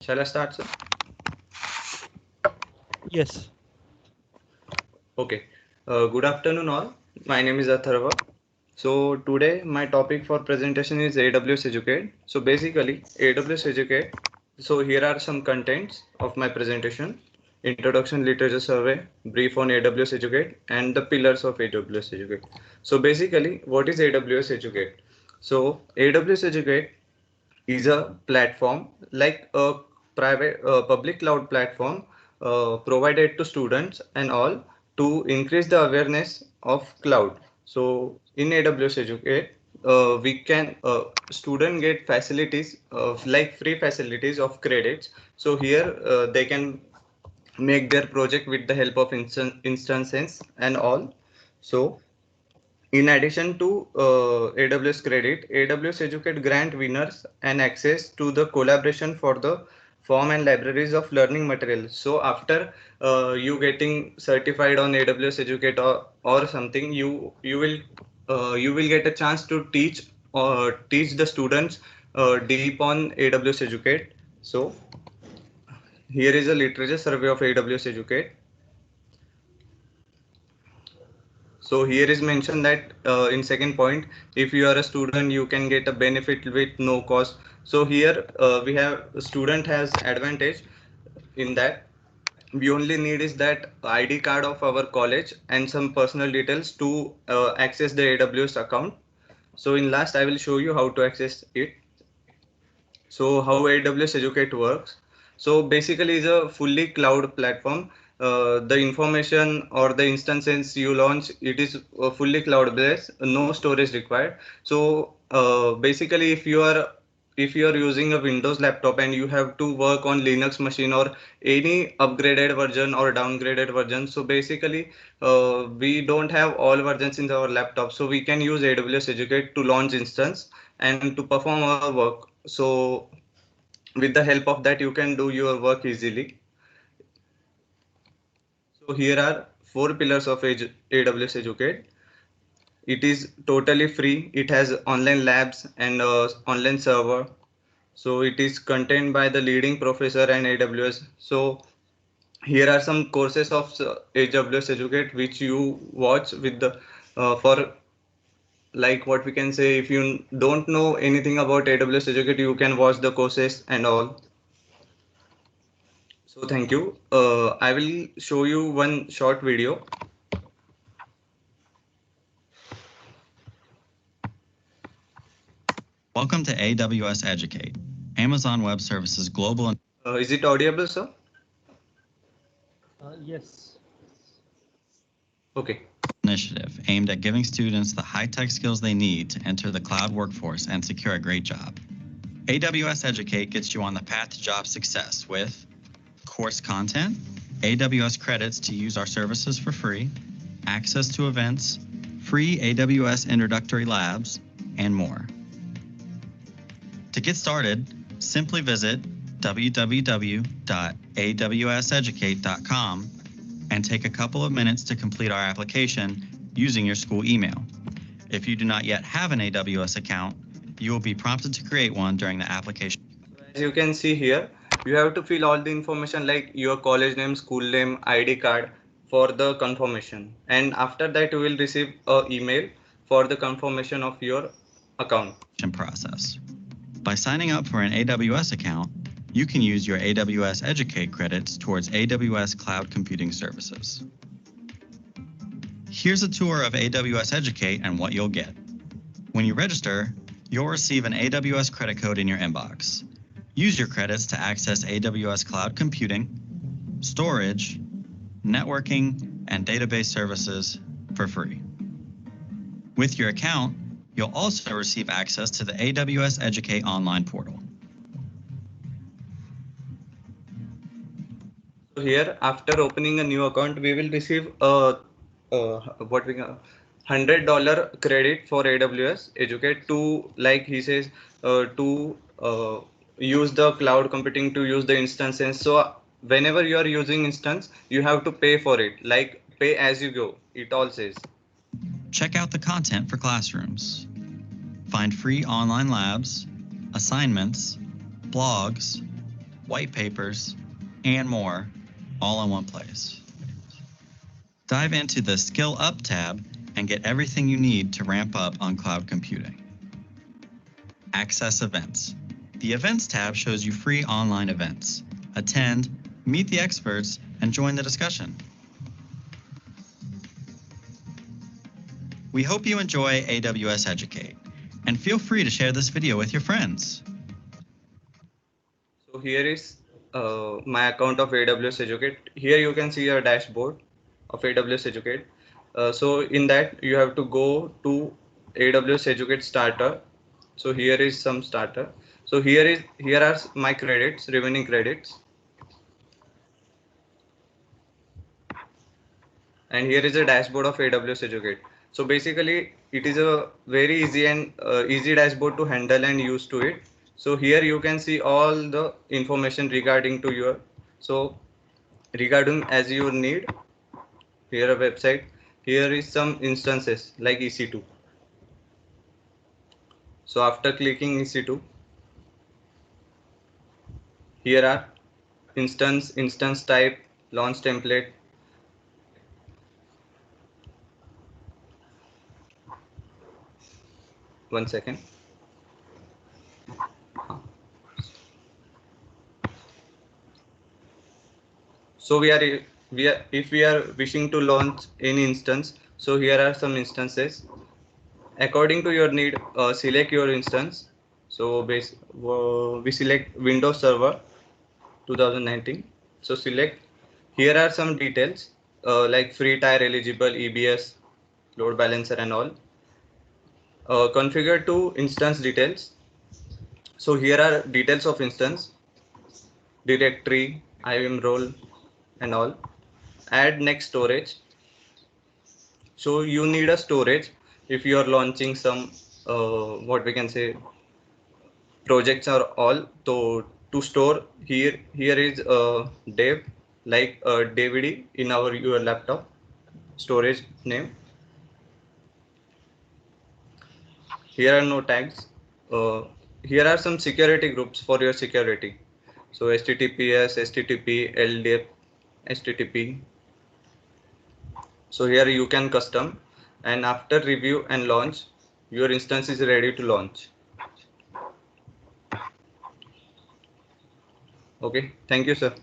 Shall I start, sir? Yes. Okay. Good afternoon, all. My name is Atharva. So today my topic for presentation is AWS Educate. So basically AWS Educate. So here are some contents of my presentation: introduction, literature survey, brief on AWS Educate, and the pillars of AWS Educate. So basically, what is AWS Educate? So AWS Educate is a platform like a private public cloud platform provided to students and all to increase the awareness of cloud. So in AWS Educate, we can student get facilities of like free facilities of credits. So here they can make their project with the help of instances and all. So in addition to AWS Credit, AWS Educate grant winners and access to the collaboration for the form and libraries of learning materials. So after you getting certified on AWS Educate or something, you will get a chance to teach the students deep on AWS Educate. So here is a literature survey of AWS Educate. So here is mentioned that in second point, if you are a student, you can get a benefit with no cost. So here we have student has advantage in that we only need is that ID card of our college and some personal details to access the AWS account. So in last, I will show you how to access it. So how AWS Educate works. So basically is a fully cloud platform. The information or the instances you launch, it is fully cloud based, no storage required. So basically if you are using a Windows laptop and you have to work on Linux machine or any upgraded version or downgraded version, so basically we don't have all versions in our laptop, so we can use AWS Educate to launch instance and to perform our work. So with the help of that you can do your work easily. So here are four pillars of AWS Educate. It is totally free. It has online labs and online server. So it is contained by the leading professor and AWS. So here are some courses of AWS Educate which you watch with the for like what we can say, if you don't know anything about AWS Educate, you can watch the courses and all. So thank you. I will show you one short video. Welcome to AWS Educate, Amazon Web Services global. Is it audible, sir? Yes. Okay. Initiative aimed at giving students the high-tech skills they need to enter the cloud workforce and secure a great job. AWS Educate gets you on the path to job success with course content, AWS credits to use our services for free, access to events, free AWS introductory labs, and more. To get started, simply visit www.awseducate.com and take a couple of minutes to complete our application using your school email. If you do not yet have an AWS account, you will be prompted to create one during the application. As you can see here, you have to fill all the information like your college name, school name, ID card for the confirmation. And after that, you will receive an email for the confirmation of your account. Process. By signing up for an AWS account, you can use your AWS Educate credits towards AWS Cloud Computing Services. Here's a tour of AWS Educate and what you'll get. When you register, you'll receive an AWS credit code in your inbox. Use your credits to access AWS Cloud Computing, storage, networking, and database services for free. With your account, you'll also receive access to the AWS Educate online portal. So here, after opening a new account, we will receive a what we call $100 credit for AWS Educate to, like he says, to use the cloud computing, to use the instances. So whenever you are using instance, you have to pay for it, like pay as you go. It all says. Check out the content for classrooms. Find free online labs, assignments, blogs, white papers, and more, all in one place. Dive into the Skill Up tab and get everything you need to ramp up on cloud computing. Access events. The Events tab shows you free online events. Attend, meet the experts, and join the discussion. We hope you enjoy AWS Educate, and feel free to share this video with your friends. So here is my account of AWS Educate. Here you can see a dashboard of AWS Educate. So in that you have to go to AWS Educate Starter. So here is some starter. So here are my credits, remaining credits. And here is a dashboard of AWS Educate. So basically it is a very easy and easy dashboard to handle and use to it. So here you can see all the information regarding to your, so regarding as you need, here a website, here is some instances like EC2. So after clicking EC2, here are instance type, launch template. One second. So if we are wishing to launch any instance, so here are some instances. According to your need, select your instance. So we select Windows Server 2019. So select. Here are some details like free tier eligible, EBS, load balancer and all. Configure to instance details. So here are details of instance, directory, IAM role and all. Add next storage. So you need a storage if you are launching some what we can say projects are all. So to store, here is dev, like DVD in your laptop storage name. Here are no tags. Here are some security groups for your security. So HTTPS, HTTP, LDAP, HTTP. So here you can custom, and after review and launch, your instance is ready to launch. Okay, thank you, sir.